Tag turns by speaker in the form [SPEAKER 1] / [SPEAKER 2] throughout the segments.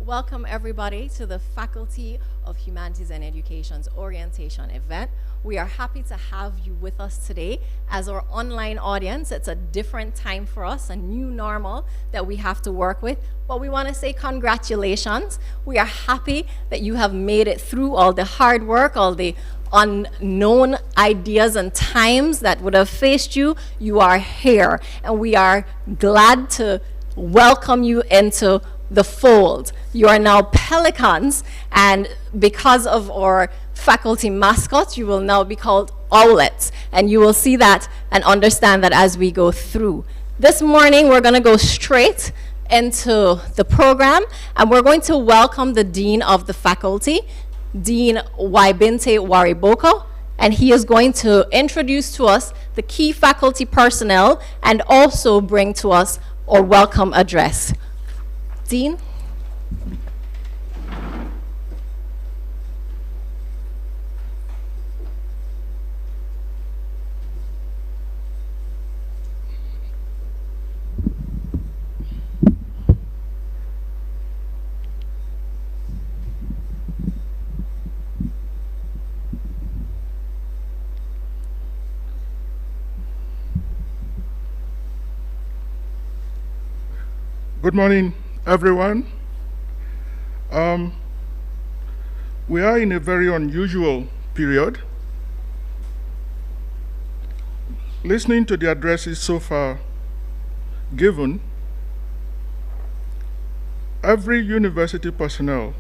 [SPEAKER 1] Welcome everybody to the Faculty of Humanities and Education's orientation event. We are happy to have you with us today. As our online audience, it's a different time for us, a new normal that we have to work with. But we want to say congratulations. We are happy that you have made it through all the hard work, all the unknown ideas and times that would have faced you. You are here, and we are glad to welcome you into the fold. You are now pelicans, and because of our faculty mascot, you will now be called owlets, and you will see that and understand that as we go through. This morning, we're going to go straight into the program, and we're going to welcome the Dean of the Faculty, Dean Waibinte Wariboko, and he is going to introduce to us the key faculty personnel and also bring to us our welcome address. Dean?
[SPEAKER 2] Good morning, everyone. We are in a very unusual period. Listening to the addresses so far given, every university personnel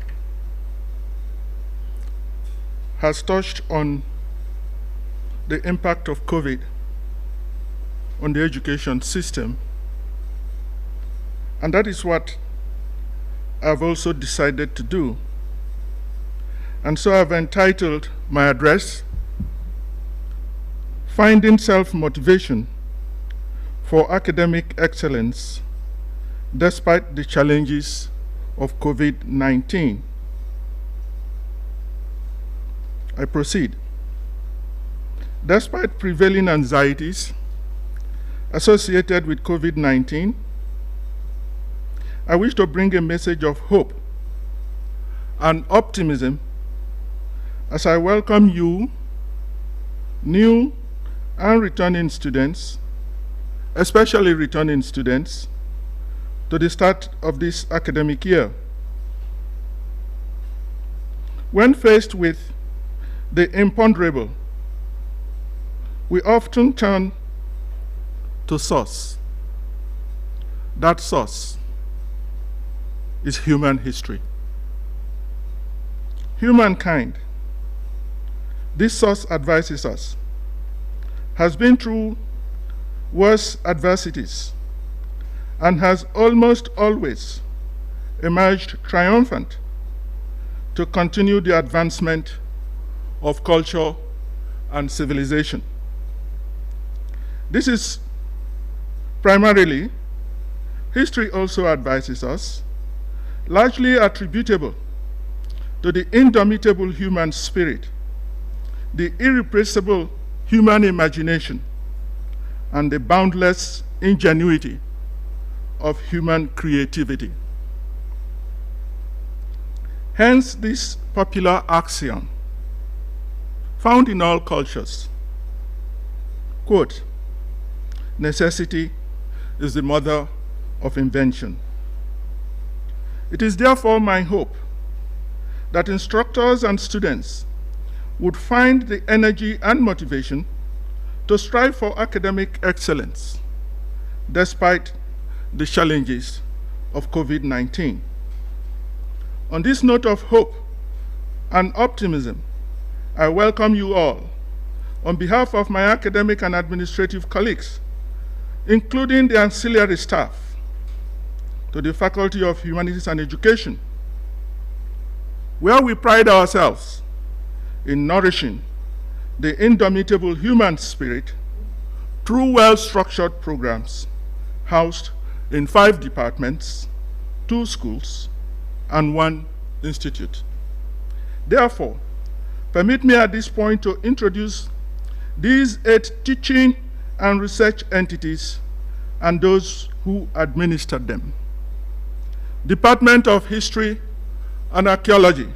[SPEAKER 2] has touched on the impact of COVID on the education system. And that is what I've also decided to do. And so I've entitled my address, Finding Self-Motivation for Academic Excellence Despite the Challenges of COVID-19. I proceed. Despite prevailing anxieties associated with COVID-19, I wish to bring a message of hope and optimism as I welcome you, new and returning students, especially returning students, to the start of this academic year. When faced with the imponderable, we often turn to source. That source is human history. Humankind, this source advises us, has been through worse adversities and has almost always emerged triumphant to continue the advancement of culture and civilization. This is primarily, history also advises us, largely attributable to the indomitable human spirit, the irrepressible human imagination, and the boundless ingenuity of human creativity. Hence this popular axiom, found in all cultures, quote, necessity is the mother of invention. It is therefore my hope that instructors and students would find the energy and motivation to strive for academic excellence despite the challenges of COVID-19. On this note of hope and optimism, I welcome you all on behalf of my academic and administrative colleagues, including the ancillary staff, to the Faculty of Humanities and Education, where we pride ourselves in nourishing the indomitable human spirit through well-structured programs housed in 5 departments, 2 schools, and 1 institute. Therefore, permit me at this point to introduce these 8 teaching and research entities and those who administer them. Department of History and Archaeology,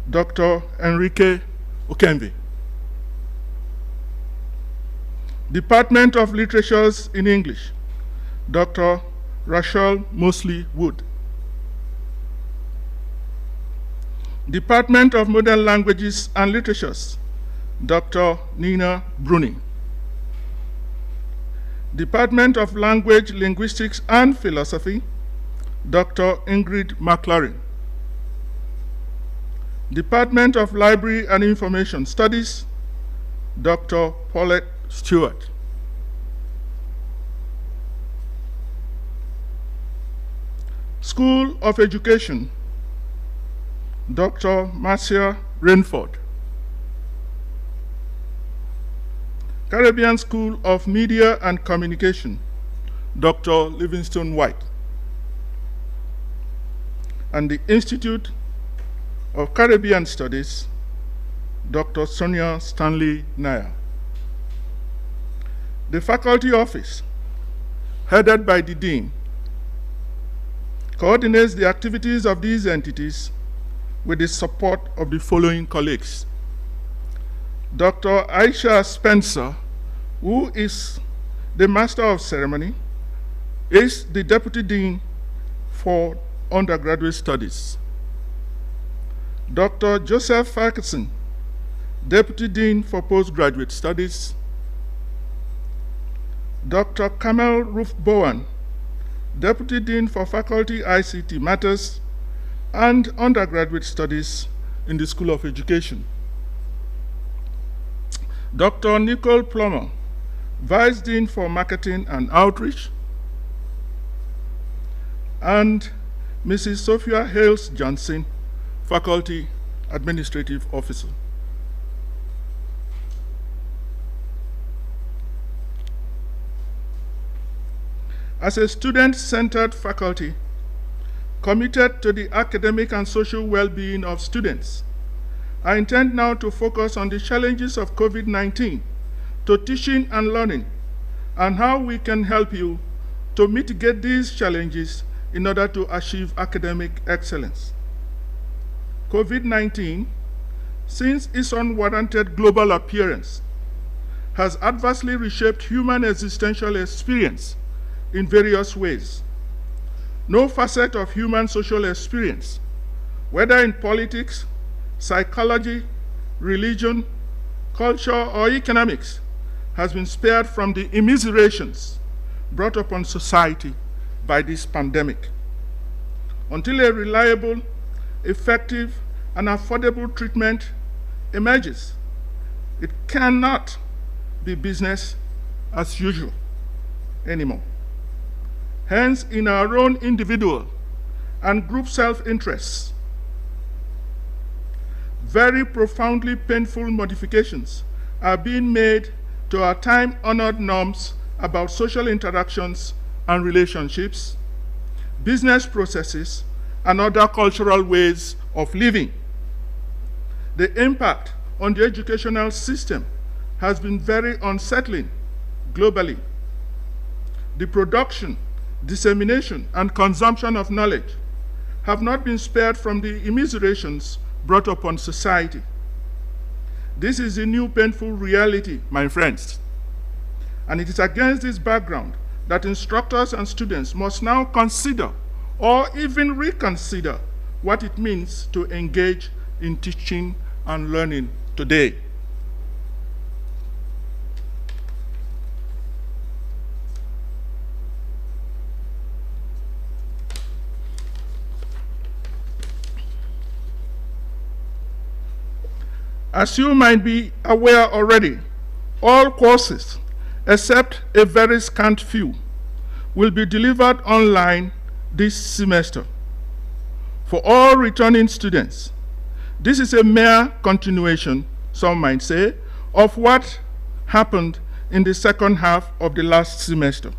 [SPEAKER 2] Dr. Enrique Okembe. Department of Literatures in English, Dr. Rachel Mosley Wood. Department of Modern Languages and Literatures, Dr. Nina Bruning. Department of Language, Linguistics, and Philosophy, Dr. Ingrid McLaren. Department of Library and Information Studies, Dr. Paulette Stewart. School of Education, Dr. Marcia Rainford. Caribbean School of Media and Communication, Dr. Livingstone White. And the Institute of Caribbean Studies, Dr. Sonia Stanley Nair. The faculty office, headed by the Dean, coordinates the activities of these entities with the support of the following colleagues. Dr. Aisha Spencer, who is the Master of Ceremony, is the Deputy Dean for Undergraduate Studies. Dr. Joseph Ferguson, Deputy Dean for Postgraduate Studies. Dr. Kamal Roof Bowen, Deputy Dean for Faculty ICT Matters and Undergraduate Studies in the School of Education. Dr. Nicole Plummer, Vice Dean for Marketing and Outreach, and Mrs. Sophia Hales Johnson, Faculty Administrative Officer. As a student-centered faculty committed to the academic and social well-being of students, I intend now to focus on the challenges of COVID-19 to teaching and learning and how we can help you to mitigate these challenges in order to achieve academic excellence. COVID-19, since its unwarranted global appearance, has adversely reshaped human existential experience in various ways. No facet of human social experience, whether in politics, psychology, religion, culture, or economics, has been spared from the immiserations brought upon society by this pandemic. Until a reliable, effective, and affordable treatment emerges, it cannot be business as usual anymore. Hence, in our own individual and group self-interests, very profoundly painful modifications are being made to our time-honored norms about social interactions and relationships, business processes, and other cultural ways of living. The impact on the educational system has been very unsettling globally. The production, dissemination, and consumption of knowledge have not been spared from the immiserations brought upon society. This is a new painful reality, my friends. And it is against this background that instructors and students must now consider or even reconsider what it means to engage in teaching and learning today. As you might be aware already, all courses, except a very scant few, will be delivered online this semester. For all returning students, this is a mere continuation, some might say, of what happened in the second half of the last semester.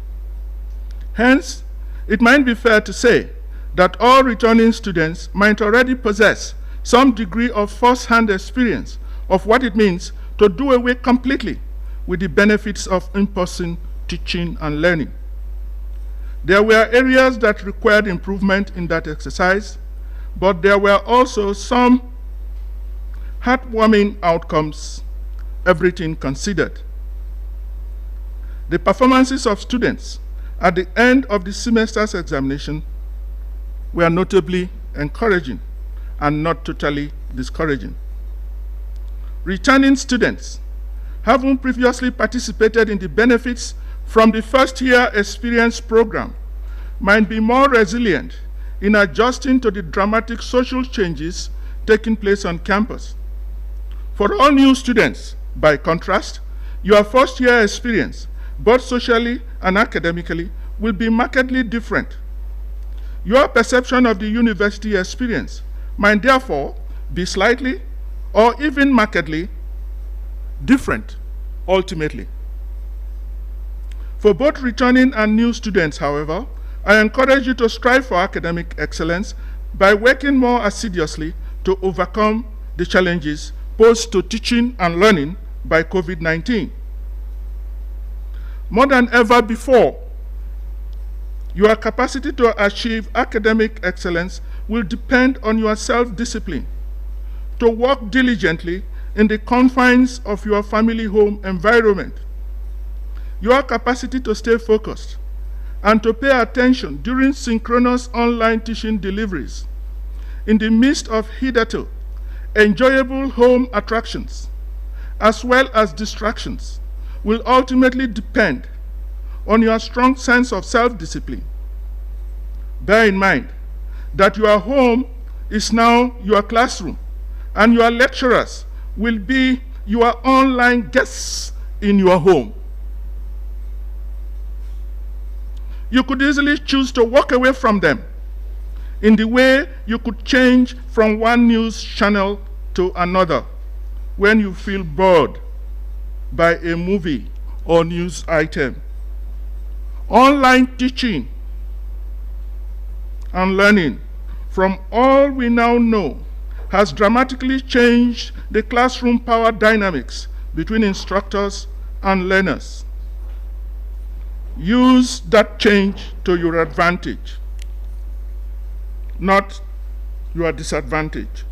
[SPEAKER 2] Hence, it might be fair to say that all returning students might already possess some degree of first-hand experience of what it means to do away completely with the benefits of in-person teaching and learning. There were areas that required improvement in that exercise, but there were also some heartwarming outcomes, everything considered. The performances of students at the end of the semester's examination were notably encouraging and not totally discouraging. Returning students, having previously participated in the benefits from the first-year experience program, might be more resilient in adjusting to the dramatic social changes taking place on campus. For all new students, by contrast, your first-year experience, both socially and academically, will be markedly different. Your perception of the university experience might therefore be slightly or even markedly different ultimately. For both returning and new students, however, I encourage you to strive for academic excellence by working more assiduously to overcome the challenges posed to teaching and learning by COVID-19. More than ever before, your capacity to achieve academic excellence will depend on your self-discipline, to work diligently in the confines of your family home environment, your capacity to stay focused, and to pay attention during synchronous online teaching deliveries in the midst of hitherto enjoyable home attractions, as well as distractions, will ultimately depend on your strong sense of self-discipline. Bear in mind that your home is now your classroom, and your lecturers will be your online guests in your home. You could easily choose to walk away from them in the way you could change from one news channel to another when you feel bored by a movie or news item. Online teaching and learning, from all we now know, has dramatically changed the classroom power dynamics between instructors and learners. Use that change to your advantage, not your disadvantage.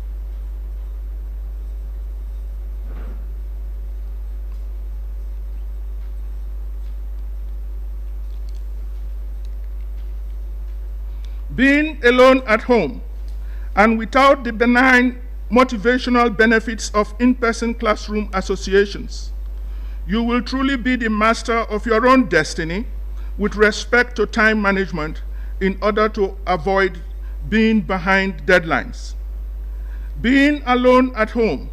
[SPEAKER 2] Being alone at home and without the benign motivational benefits of in-person classroom associations, you will truly be the master of your own destiny with respect to time management in order to avoid being behind deadlines. Being alone at home,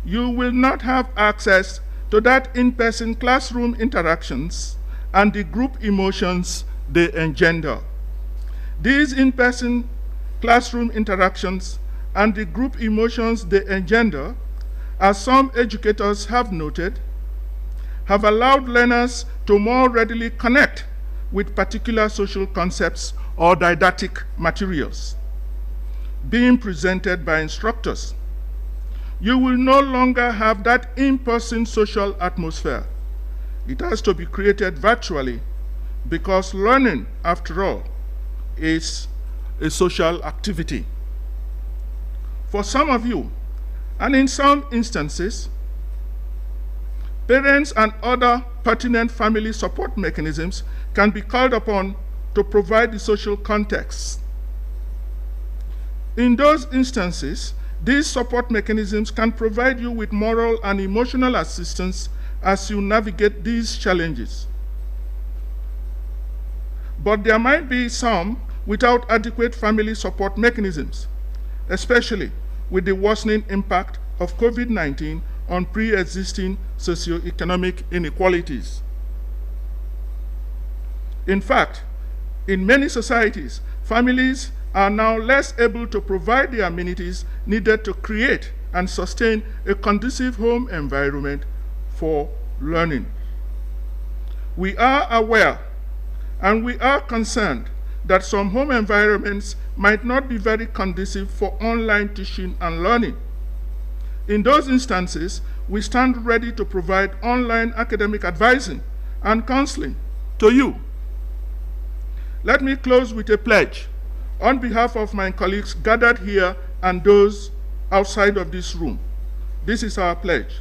[SPEAKER 2] you will not have access to that in-person classroom interactions and the group emotions they engender. These in-person classroom interactions and the group emotions they engender, as some educators have noted, have allowed learners to more readily connect with particular social concepts or didactic materials being presented by instructors. You will no longer have that in-person social atmosphere. It has to be created virtually because learning, after all, is a social activity. For some of you, and in some instances, parents and other pertinent family support mechanisms can be called upon to provide the social context. In those instances, these support mechanisms can provide you with moral and emotional assistance as you navigate these challenges. But there might be some without adequate family support mechanisms, especially with the worsening impact of COVID-19 on pre-existing socioeconomic inequalities. In fact, in many societies, families are now less able to provide the amenities needed to create and sustain a conducive home environment for learning. We are aware and we are concerned that some home environments might not be very conducive for online teaching and learning. In those instances, we stand ready to provide online academic advising and counseling to you. Let me close with a pledge On behalf of my colleagues gathered here and those outside of this room, this is our pledge.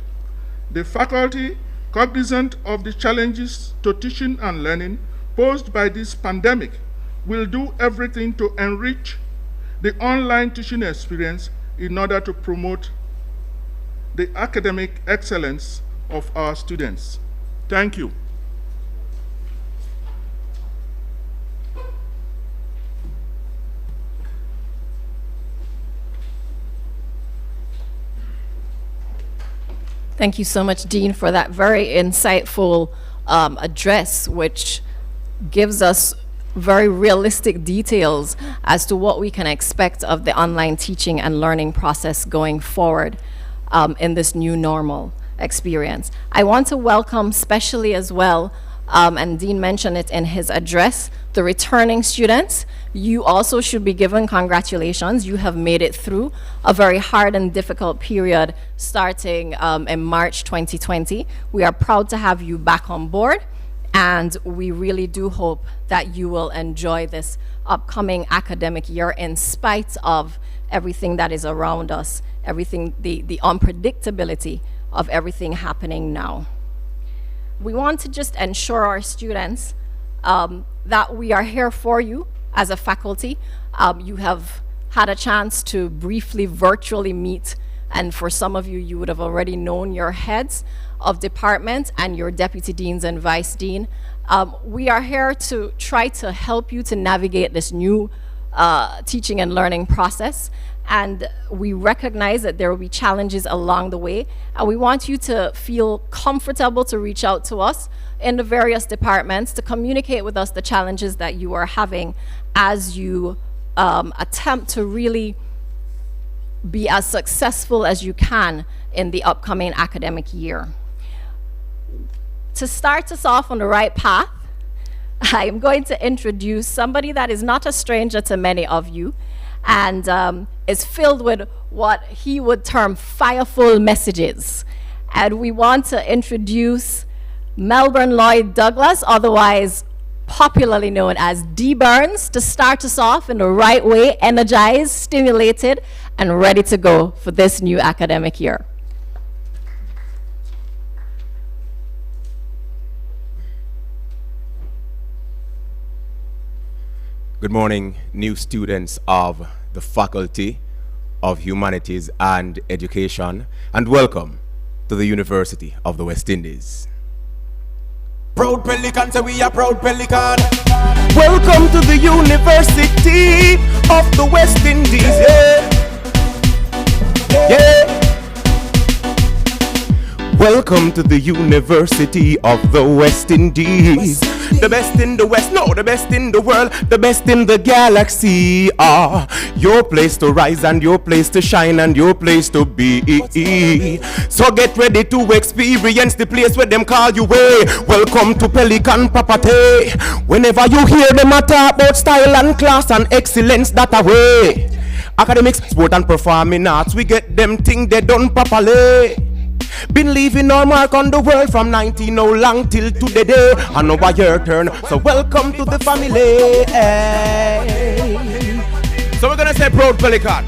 [SPEAKER 2] The faculty, cognizant of the challenges to teaching and learning posed by this pandemic, will do everything to enrich the online teaching experience in order to promote the academic excellence of our students. Thank you.
[SPEAKER 1] Thank you so much, Dean, for that very insightful address, which gives us very realistic details as to what we can expect of the online teaching and learning process going forward in this new normal experience. I want to welcome specially as well, and Dean mentioned it in his address, the returning students. You also should be given congratulations. You have made it through a very hard and difficult period starting in March 2020. We are proud to have you back on board, and we really do hope that you will enjoy this upcoming academic year in spite of everything that is around us, everything, the unpredictability of everything happening now. We want to just ensure our students that we are here for you as a faculty. You have had a chance to briefly virtually meet, and for some of you, you would have already known your heads of department and your deputy deans and vice dean. We are here to try to help you to navigate this new teaching and learning process, and we recognize that there will be challenges along the way, and we want you to feel comfortable to reach out to us in the various departments to communicate with us the challenges that you are having as you attempt to really be as successful as you can in the upcoming academic year. To start us off on the right path, I am going to introduce somebody that is not a stranger to many of you and is filled with what he would term fireful messages. And we want to introduce Melbourne Lloyd Douglas, otherwise popularly known as D. Burns, to start us off in the right way, energized, stimulated, and ready to go for this new academic year.
[SPEAKER 3] Good morning, new students of the Faculty of Humanities and Education, and welcome to the University of the West Indies.
[SPEAKER 4] Proud Pelican, so we are proud Pelican.
[SPEAKER 3] Welcome to the University of the West Indies, yeah. Yeah. Welcome to the University of the West Indies. The best in the West, no, the best in the world, the best in the galaxy. Your place to rise and your place to shine and your place to be. So get ready to experience the place where them call you way. Welcome to Pelican Papate. Whenever you hear them talk about style and class and excellence, that away. Academics, sport and performing arts, we get them thing they done properly. Been leaving our mark on the world from 19 oh long till to the day. And now your turn, so welcome to the family. So we're gonna say proud Pelican,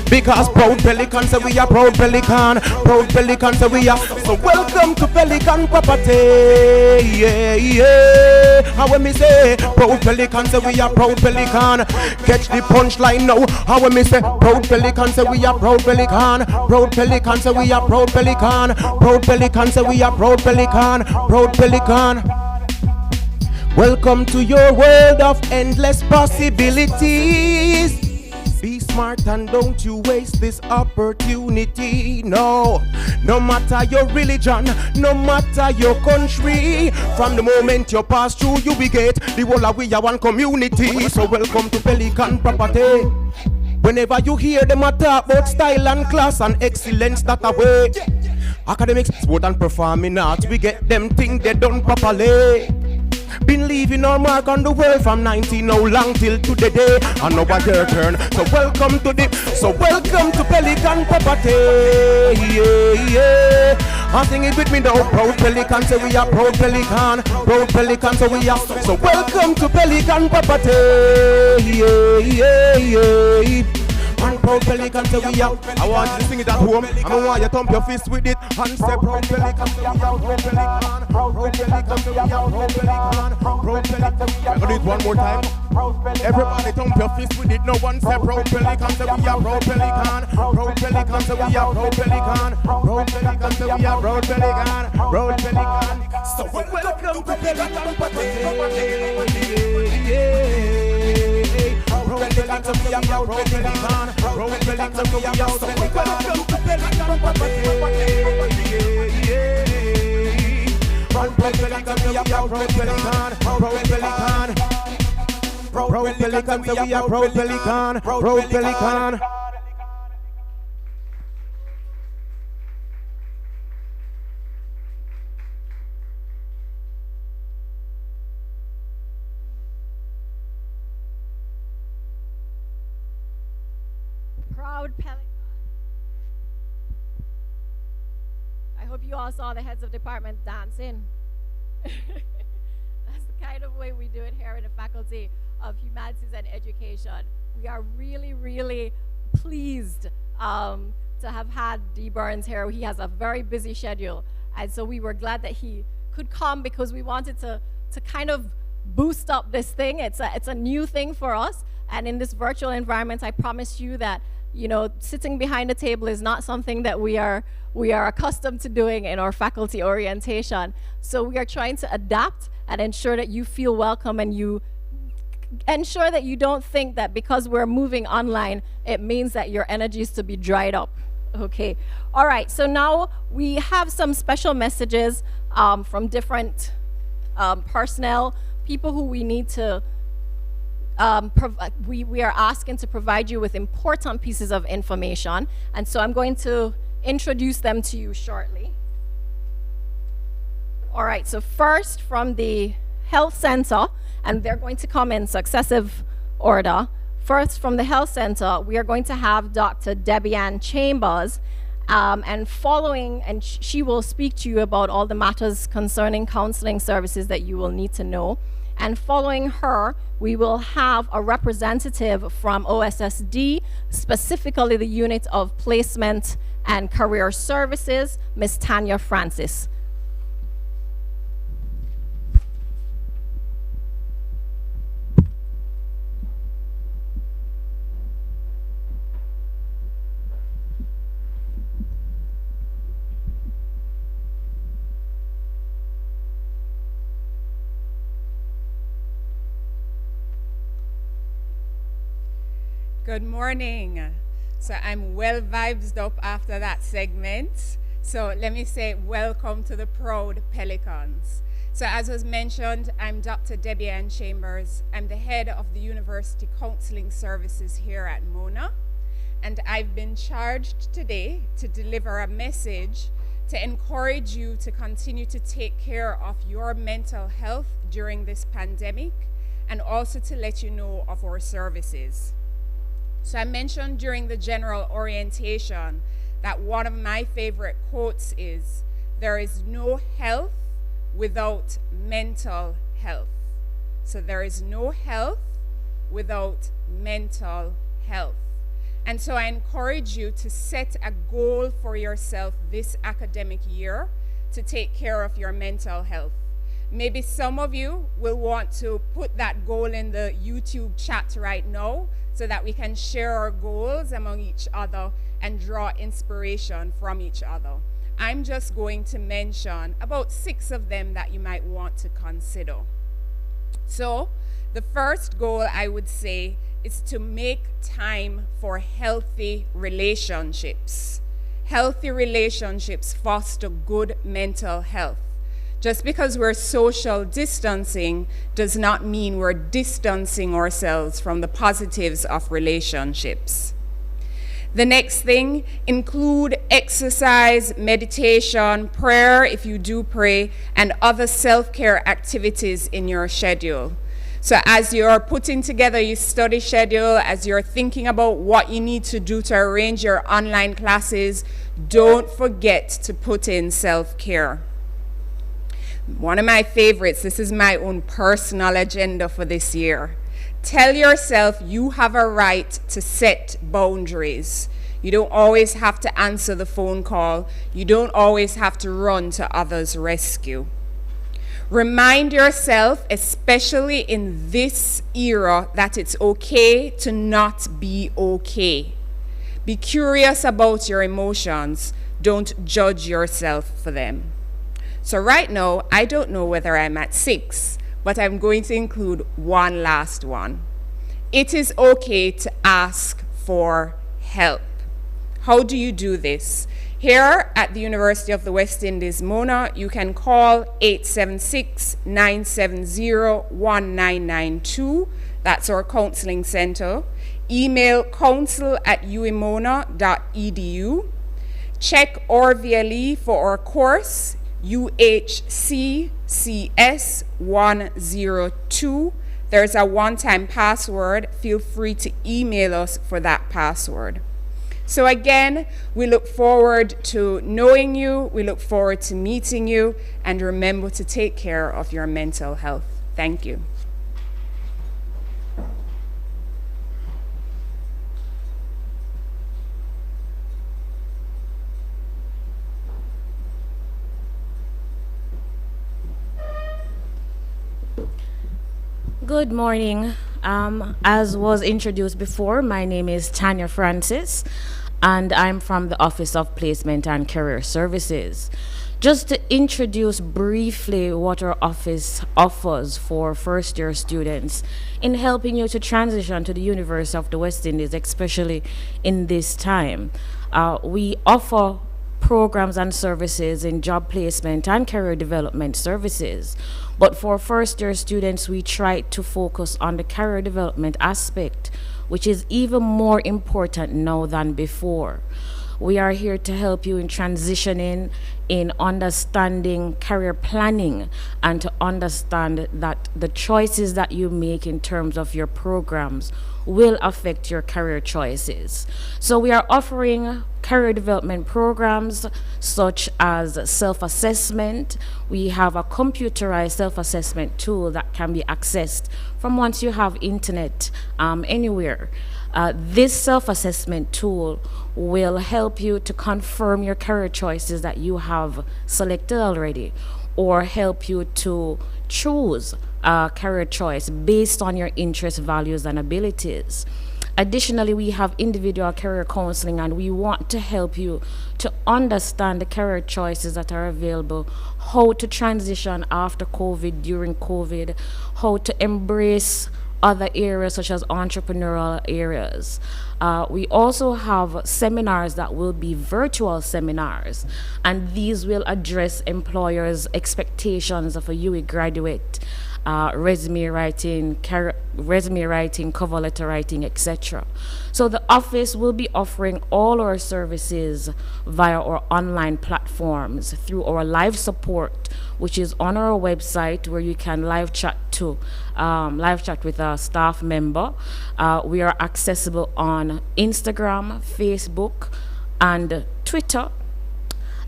[SPEAKER 3] because proud Pelican, so we are proud Pelican. Proud Pelican, so we are. So welcome to Pelican property. Yeah, yeah. How when me say proud Pelican, so we are proud Pelican. Catch the punchline now. How when me say proud Pelican, so we are proud Pelican. Proud Pelican, so we are proud Pelican. Proud Pelican, so we are proud Pelican. Proud Pelican. Welcome to your world of endless possibilities. Be smart and don't you waste this opportunity. No, no matter your religion, no matter your country, from the moment you pass through, you be get the whole of we are one community. So welcome to Pelican property. Whenever you hear them talk about style and class and excellence, that away. Academics, sport and performing arts, we get them thing they done properly. Been leaving our mark on the world from 19 no long till to the day. And now it's your turn. So welcome to Pelican Property. Yeah, yeah. And sing it with me now. Proud Pelican, so we are proud Pelican. Proud Pelican, so we are. So welcome to Pelican Property. Yeah, yeah, yeah. And proud Pelican, so we are. I want you to sing it at home. I want you to thump your fist with it. And say proud Pelican, so we are. Proud Pelican. Proud Pelican, so we are. Proud Pelican. Proud Pelican. I'm gonna do it one more time. Everybody thump your fist with it. No one say proud Pelican, so we are. Proud Pelican. Proud Pelican, so we are. Proud Pelican. Proud Pelican, so we are. Proud Pelican. Proud Pelican. So welcome to Pelican Property. Proud Pelican, so we are. Proud Pelican. Proud Pelican, so we are. So welcome to Pelican Property. Proud Pelican, so we are. Proud Pelican. Proud Pelican. Proud Pelican, so we are. Proud Pelican. Proud Pelican.
[SPEAKER 1] Proud Pelican. I hope you all saw the heads of department dancing. That's the kind of way we do it here in the Faculty of Humanities and Education. We are really, really pleased to have had D. Burns here. He has a very busy schedule, and so we were glad that he could come because we wanted to kind of boost up this thing. It's a new thing for us, and in this virtual environment, I promise you that sitting behind the table is not something that we are accustomed to doing in our faculty orientation. So we are trying to adapt and ensure that you feel welcome, and you ensure that you don't think that because we're moving online, it means that your energy is to be dried up. Okay. All right. So now we have some special messages from different personnel, people who we need to we are asking to provide you with important pieces of information, and so I'm going to introduce them to you shortly. All right, so first from the health center, and they're going to come in successive order. First from the health center, we are going to have Dr. Debbie Ann Chambers, and following, and she will speak to you about all the matters concerning counseling services that you will need to know. And following her, we will have a representative from OSSD, specifically the Unit of Placement and Career Services, Ms. Tanya Francis.
[SPEAKER 5] Good morning. So I'm well vibed up after that segment. So let me say welcome to the Proud Pelicans. So as was mentioned, I'm Dr. Debbie Ann Chambers. I'm the head of the University Counseling Services here at Mona. And I've been charged today to deliver a message to encourage you to continue to take care of your mental health during this pandemic, and also to let you know of our services. So I mentioned during the general orientation that one of my favorite quotes is, "There is no health without mental health." So there is no health without mental health. And so I encourage you to set a goal for yourself this academic year to take care of your mental health. Maybe some of you will want to put that goal in the YouTube chat right now so that we can share our goals among each other and draw inspiration from each other. I'm just going to mention about 6 of them that you might want to consider. So the first goal I would say is to make time for healthy relationships. Healthy relationships foster good mental health. Just because we're social distancing does not mean we're distancing ourselves from the positives of relationships. The next thing, include exercise, meditation, prayer if you do pray, and other self-care activities in your schedule. So as you're putting together your study schedule, as you're thinking about what you need to do to arrange your online classes, don't forget to put in self-care. One of my favorites, this is my own personal agenda for this year. Tell yourself you have a right to set boundaries. You don't always have to answer the phone call. You don't always have to run to others' rescue. Remind yourself, especially in this era, that it's okay to not be okay. Be curious about your emotions. Don't judge yourself for them. So right now, I don't know whether I'm at 6, but I'm going to include one last one. It is okay to ask for help. How do you do this? Here at the University of the West Indies, Mona, you can call 876-970-1992. That's our counseling center. Email counsel@uimona.edu. Check our VLE for our course, UHCCS 102. There's a one-time password. Feel free to email us for that password. So again, we look forward to knowing you, we look forward to meeting you, and remember to take care of your mental health. Thank you.
[SPEAKER 6] Good morning. As was introduced before, my name is Tanya Francis, and I'm from the Office of Placement and Career Services. Just to introduce briefly what our office offers for first-year students in helping you to transition to the University of the West Indies, especially in this time. We offer programs and services in job placement and career development services. But for first-year students, we try to focus on the career development aspect, which is even more important now than before. We are here to help you in transitioning, in understanding career planning, and to understand that the choices that you make in terms of your programs will affect your career choices. So we are offering career development programs such as self-assessment. We have a computerized self-assessment tool that can be accessed from once you have internet anywhere. This self-assessment tool will help you to confirm your career choices that you have selected already, or help you to choose a career choice based on your interests, values, and abilities. Additionally, we have individual career counseling, and we want to help you to understand the career choices that are available, how to transition after COVID, during COVID, how to embrace other areas such as entrepreneurial areas. We also have seminars that will be virtual seminars, and these will address employers' expectations of a UE graduate, resume writing, cover letter writing, etc. So the office will be offering all our services via our online platforms through our live support, which is on our website, where you can live chat with a staff member. We are accessible on Instagram, Facebook, and Twitter,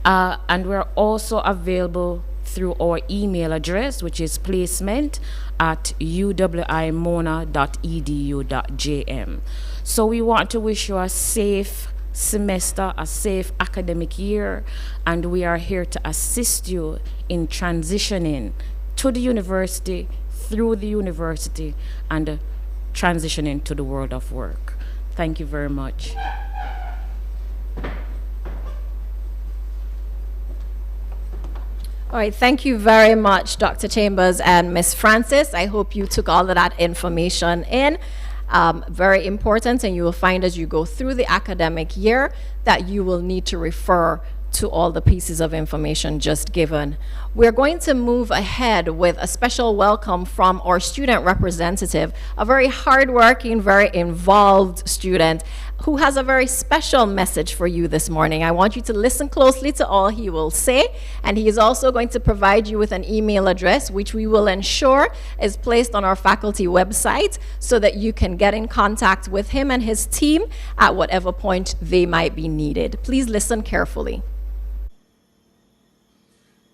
[SPEAKER 6] and we're also available through our email address, which is placement@uwimona.edu.jm. So we want to wish you a safe semester, a safe academic year, and we are here to assist you in transitioning to the university, through the university, and transitioning to the world of work. Thank you very much.
[SPEAKER 1] All right, thank you very much, Dr. Chambers and Ms. Francis. I hope you took all of that information in. Very important, and you will find as you go through the academic year that you will need to refer to all the pieces of information just given. We're going to move ahead with a special welcome from our student representative, a very hardworking, very involved student who has a very special message for you this morning. I want you to listen closely to all he will say, and he is also going to provide you with an email address, which we will ensure is placed on our faculty website so that you can get in contact with him and his team at whatever point they might be needed. Please listen carefully.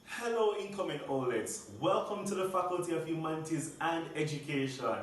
[SPEAKER 7] Hello, incoming OLEDs. Welcome to the Faculty of Humanities and Education.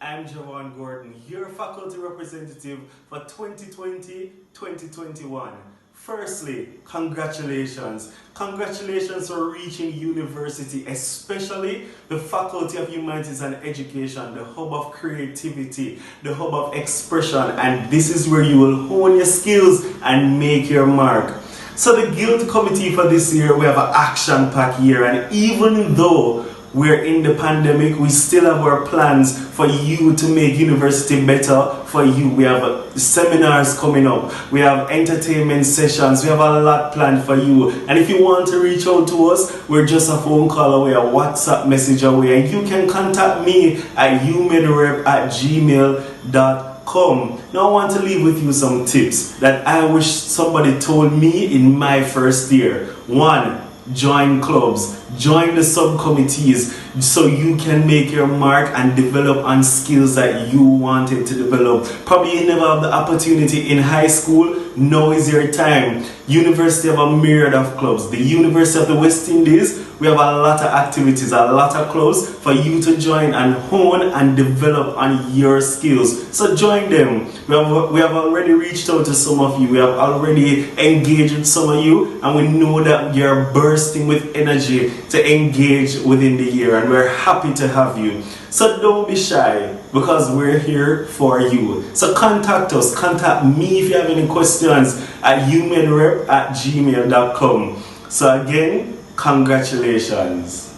[SPEAKER 7] I'm Javon Gordon, your faculty representative for 2020-2021. Firstly, congratulations. Congratulations for reaching university, especially the Faculty of Humanities and Education, the hub of creativity, the hub of expression, and this is where you will hone your skills and make your mark. So the Guild Committee for this year, we have an action-packed year, and even though we're in the pandemic, we still have our plans for you to make university better for you. We have seminars coming up, we have entertainment sessions, we have a lot planned for you. And if you want to reach out to us, we're just a phone call away, a WhatsApp message away, and you can contact me at humedrep@gmail.com. Now I want to leave with you some tips that I wish somebody told me in my first year. 1, join clubs, join the subcommittees so you can make your mark and develop on skills that you wanted to develop. Probably you never have the opportunity in high school. Now is your time. University have a myriad of clubs. The University of the West Indies, we have a lot of activities, a lot of clubs for you to join and hone and develop on your skills. So join them. We have already reached out to some of you. We have already engaged with some of you, and we know that you're bursting with energy to engage within the year, and we're happy to have you. So don't be shy, because we're here for you. So contact us, contact me if you have any questions at humedrep@gmail.com. So again, congratulations.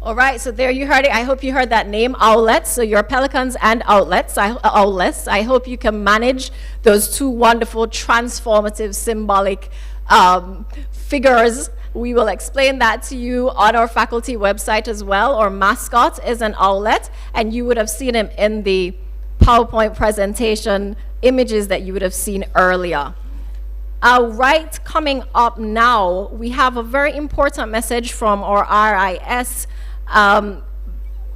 [SPEAKER 1] All right, so there you heard it. I hope you heard that name, outlets. So your pelicans and outlets. I hope you can manage those two wonderful, transformative, symbolic figures. We will explain that to you on our faculty website as well. Our mascot is an owlet, and you would have seen him in the PowerPoint presentation images that you would have seen earlier. Right, coming up now, we have a very important message from our RIS.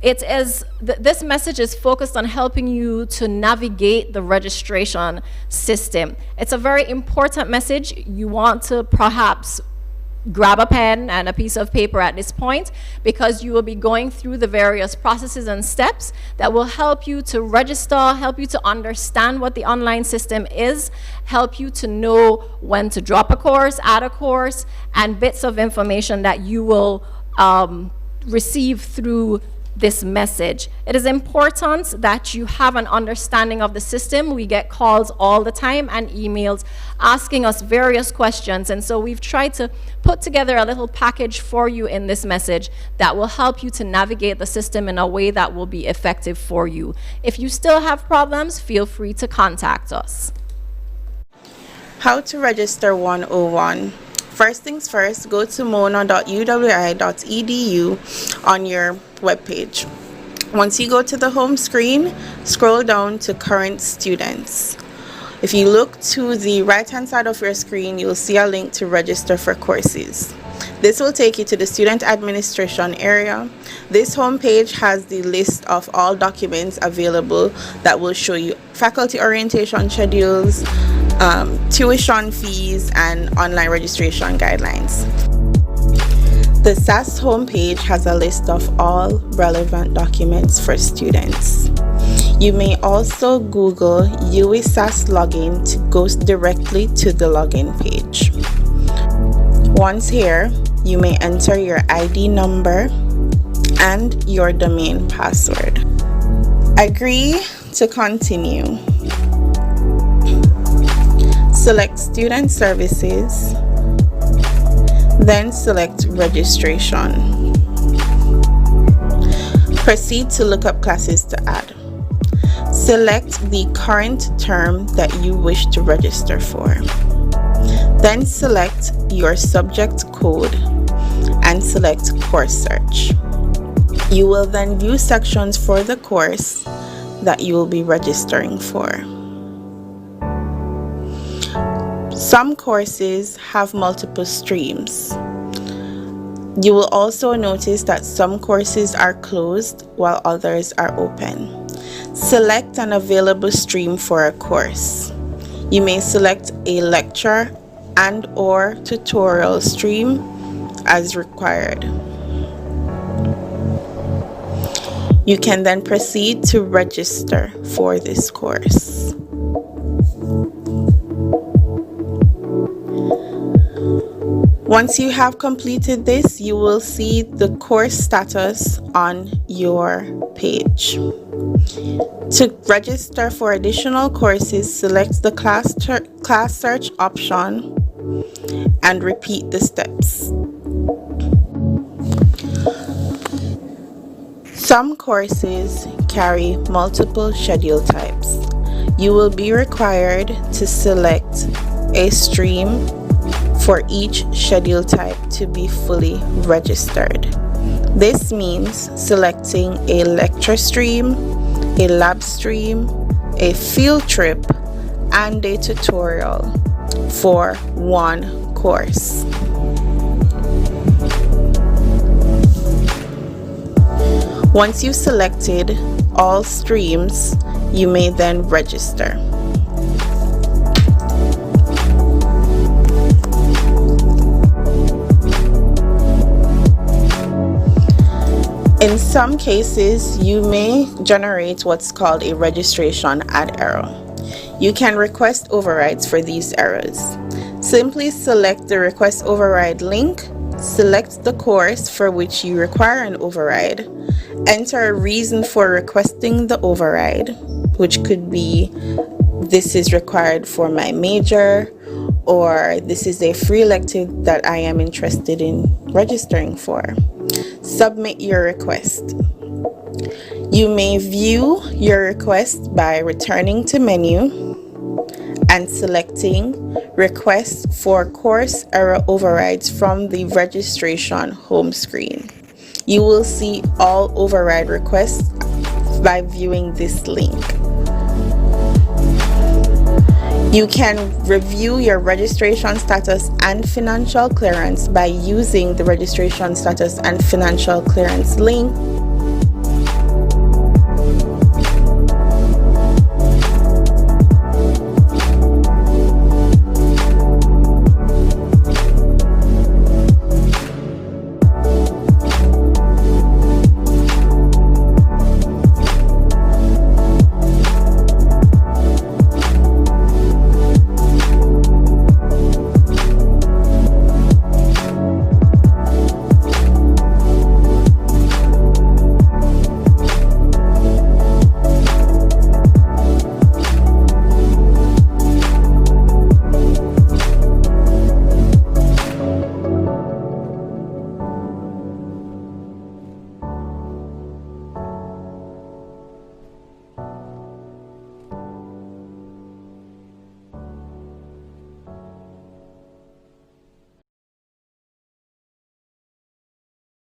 [SPEAKER 1] This message is focused on helping you to navigate the registration system. It's a very important message. You want to perhaps grab a pen and a piece of paper at this point, because you will be going through the various processes and steps that will help you to register, help you to understand what the online system is, help you to know when to drop a course, add a course, and bits of information that you will receive through this message. It is important that you have an understanding of the system. We get calls all the time and emails asking us various questions, and so we've tried to put together a little package for you in this message that will help you to navigate the system in a way that will be effective for you. If you still have problems, feel free to contact us.
[SPEAKER 8] How to register 101. First things first, go to mona.uwi.edu on your webpage. Once you go to the home screen, scroll down to current students. If you look to the right hand side of your screen, you'll see a link to register for courses. This will take you to the student administration area. This homepage has the list of all documents available that will show you faculty orientation schedules, tuition fees, and online registration guidelines. The SAS homepage has a list of all relevant documents for students. You may also Google UWI SAS login to go directly to the login page. Once here, you may enter your ID number and your domain password. Agree to continue. Select Student Services, then select Registration. Proceed to look up classes to add. Select the current term that you wish to register for. Then select your subject code and select Course Search. You will then view sections for the course that you will be registering for. Some courses have multiple streams. You will also notice that some courses are closed while others are open. Select an available stream for a course. You may select a lecture and/or tutorial stream as required. You can then proceed to register for this course. Once you have completed this, you will see the course status on your page. To register for additional courses, select the class search option and repeat the steps. Some courses carry multiple schedule types. You will be required to select a stream for each schedule type to be fully registered. This means selecting a lecture stream, a lab stream, a field trip, and a tutorial for one course. Once you've selected all streams, you may then register. In some cases, you may generate what's called a registration ad error. You can request overrides for these errors. Simply select the request override link, select the course for which you require an override, enter a reason for requesting the override, which could be this is required for my major, or this is a free elective that I am interested in registering for. Submit your request. You may view your request by returning to menu and selecting Request for Course Error Overrides from the registration home screen. You will see all override requests by viewing this link. You can review your registration status and financial clearance by using the registration status and financial clearance link.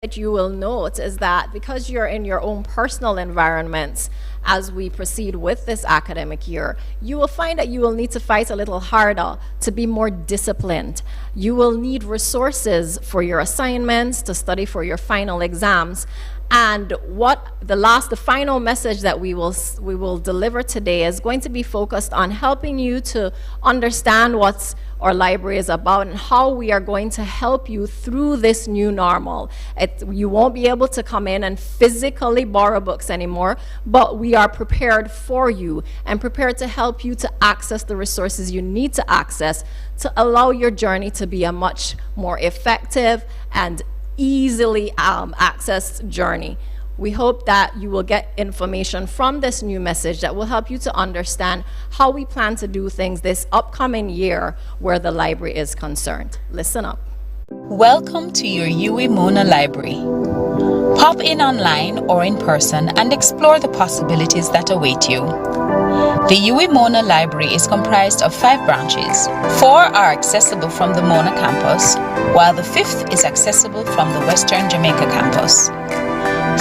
[SPEAKER 1] That you will note is that because you're in your own personal environments as we proceed with this academic year, you will find that you will need to fight a little harder to be more disciplined. You will need resources for your assignments, to study for your final exams. And the final message that we will deliver today is going to be focused on helping you to understand what our library is about and how we are going to help you through this new normal. You won't be able to come in and physically borrow books anymore, but we are prepared for you and prepared to help you to access the resources you need to access to allow your journey to be a much more effective and easily accessed journey. We hope that you will get information from this new message that will help you to understand how we plan to do things this upcoming year where the library is concerned. Listen up.
[SPEAKER 9] Welcome to your UWI Mona Library. Pop in online or in person and explore the possibilities that await you. The UWI Mona Library is comprised of 5 branches. 4 are accessible from the Mona campus, while the 5th is accessible from the Western Jamaica campus.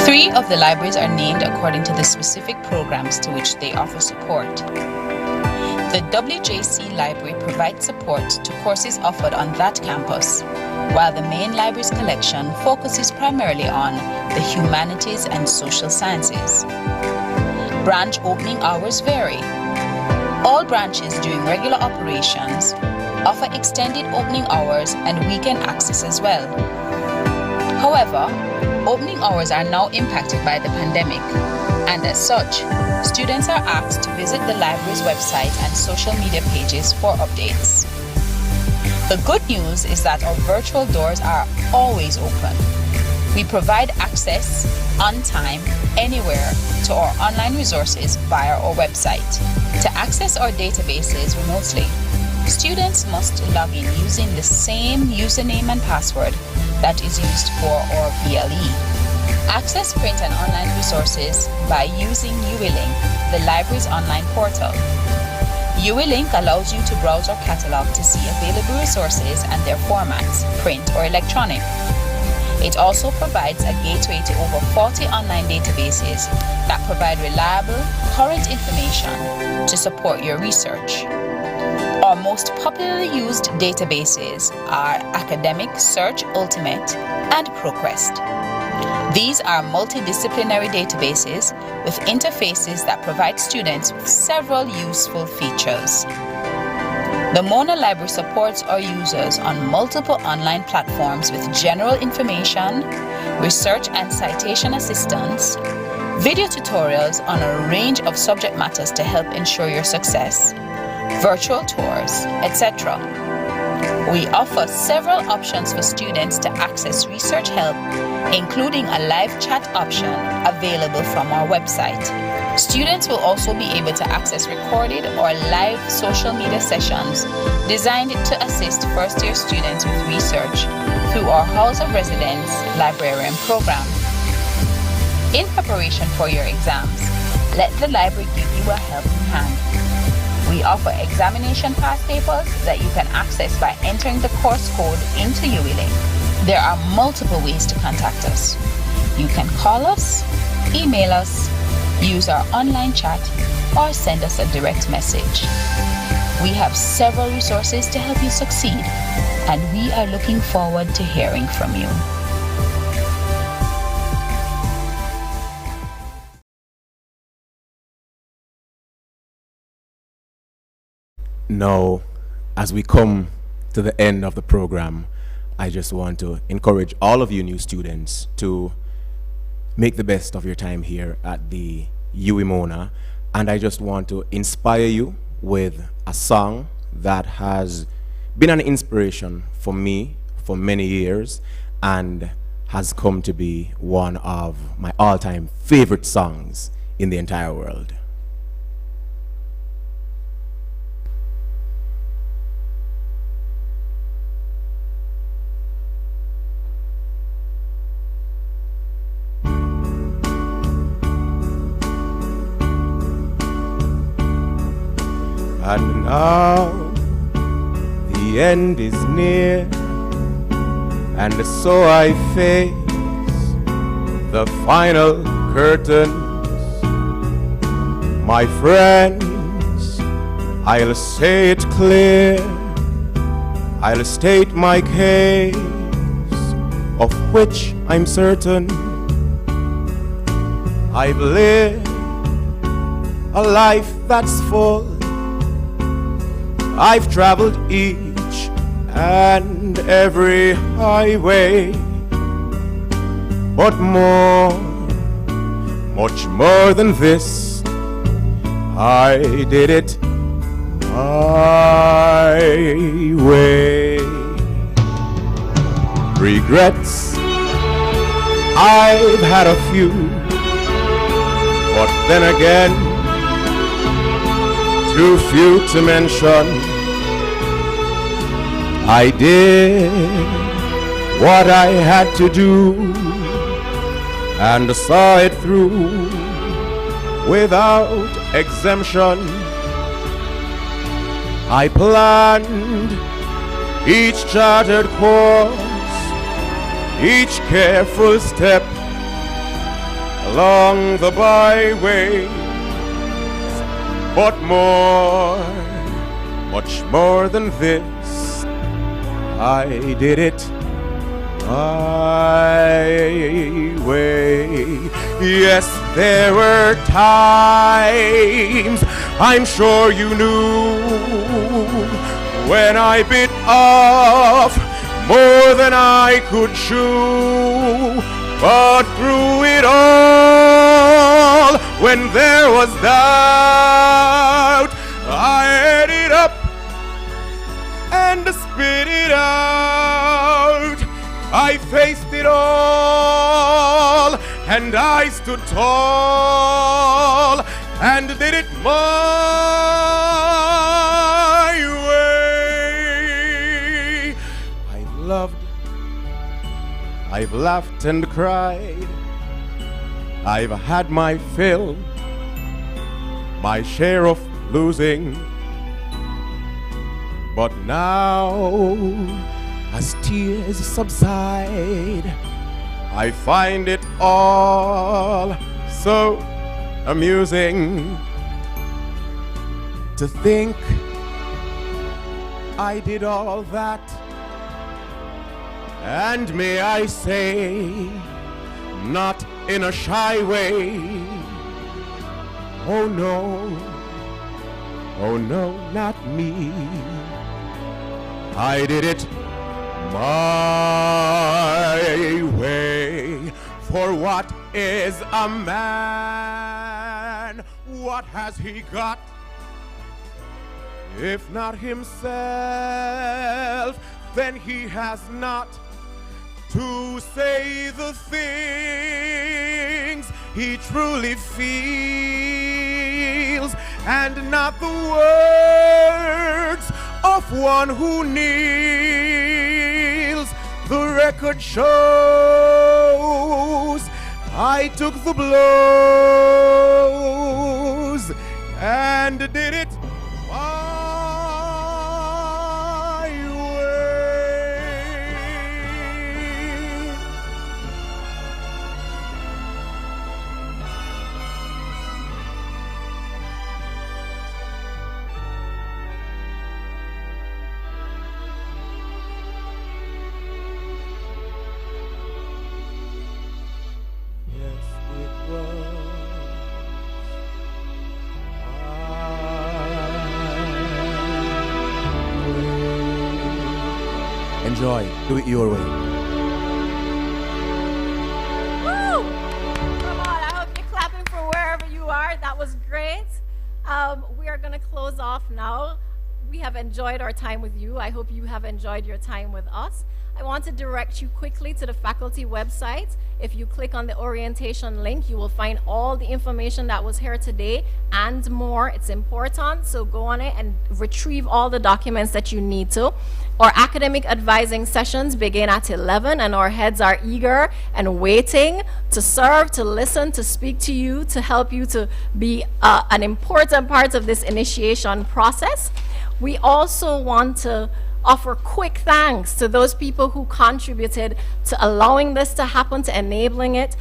[SPEAKER 9] 3 of the libraries are named according to the specific programs to which they offer support. The WJC Library provides support to courses offered on that campus, while the main library's collection focuses primarily on the humanities and social sciences. Branch opening hours vary. All branches during regular operations offer extended opening hours and weekend access as well. However, opening hours are now impacted by the pandemic, and as such, students are asked to visit the library's website and social media pages for updates. The good news is that our virtual doors are always open. We provide access on time, anywhere, to our online resources via our website. To access our databases remotely, students must log in using the same username and password that is used for our VLE. Access print and online resources by using UWI-Link, the library's online portal. UWI-Link allows you to browse our catalog to see available resources and their formats, print or electronic. It also provides a gateway to over 40 online databases that provide reliable, current information to support your research. Our most popularly used databases are Academic Search Ultimate and ProQuest. These are multidisciplinary databases with interfaces that provide students with several useful features. The Mona Library supports our users on multiple online platforms with general information, research and citation assistance, video tutorials on a range of subject matters to help ensure your success, virtual tours, etc. We offer several options for students to access research help, including a live chat option available from our website. Students will also be able to access recorded or live social media sessions designed to assist first-year students with research through our House of Residence Librarian program. In preparation for your exams, let the library give you a helping hand. We offer examination past papers that you can access by entering the course code into UWI-Link. There are multiple ways to contact us. You can call us, email us, use our online chat, or send us a direct message. We have several resources to help you succeed, and we are looking forward to hearing from you.
[SPEAKER 3] Now, as we come to the end of the program, I just want to encourage all of you new students to make the best of your time here at the UWI Mona, and I just want to inspire you with a song that has been an inspiration for me for many years and has come to be one of my all-time favorite songs in the entire world. And now the end is near, and so I face the final curtains. My friends, I'll say it clear, I'll state my case, of which I'm certain. I've lived a life that's full. I've traveled each and every highway, but more, much more than this, I did it my way. Regrets, I've had a few, but then again, too few to mention. I did what I had to do, and saw it through without exemption. I planned each charted course, each careful step along the byway, but much more than this, I did it my way. Yes, there were times, I'm sure you knew, when I bit off more than I could chew. But through it all, when there was doubt, I ate it up and spit it out. I faced it all, and I stood tall, and did it my way. I've loved, I've laughed and cried, I've had my fill, my share of losing. But now, as tears subside, I find it all so amusing to think I did all that. And may I say, not in a shy way, oh no, not me. I did it my way. For what is a man? What has he got if not himself? Then he has not to say the things he truly feels, and not the words of one who kneels. The record shows I took the blows and did it my way. Yes, it was. Enjoy. Do it your way.
[SPEAKER 1] Woo! Come on, I hope you're clapping for wherever you are. That was great. We are going to close off now. We have enjoyed our time with you. I hope you have enjoyed your time with us. I want to direct you quickly to the faculty website. If you click on the orientation link, you will find all the information that was here today and more. It's important, so go on it and retrieve all the documents that you need to. Our academic advising sessions begin at 11, and our heads are eager and waiting to serve, to listen, to speak to you, to help you to be an important part of this initiation process. We also want to offer quick thanks to those people who contributed to allowing this to happen, to enabling it.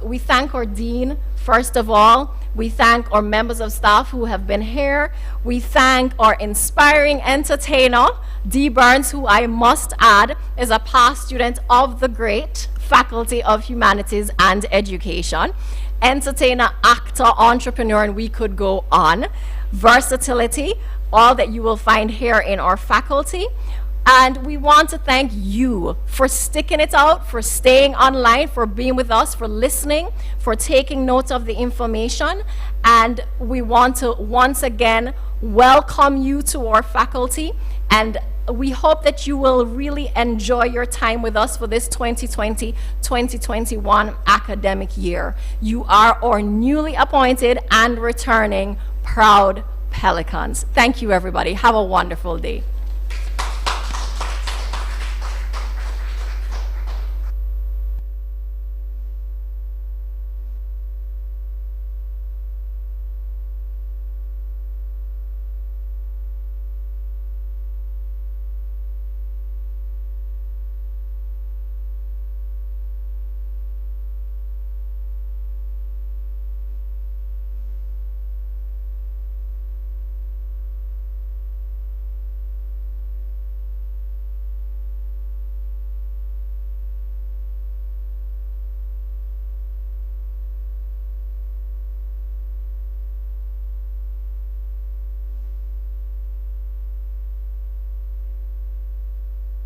[SPEAKER 1] We thank our dean, first of all. We thank our members of staff who have been here. We thank our inspiring entertainer, Dee Burns, who I must add is a past student of the great Faculty of Humanities and Education. Entertainer, actor, entrepreneur, and we could go on. Versatility, all that you will find here in our faculty. And we want to thank you for sticking it out, for staying online, for being with us, for listening, for taking notes of the information. And we want to once again welcome you to our faculty. And we hope that you will really enjoy your time with us for this 2020-2021 academic year. You are our newly appointed and returning proud Pelicans. Thank you, everybody. Have a wonderful day.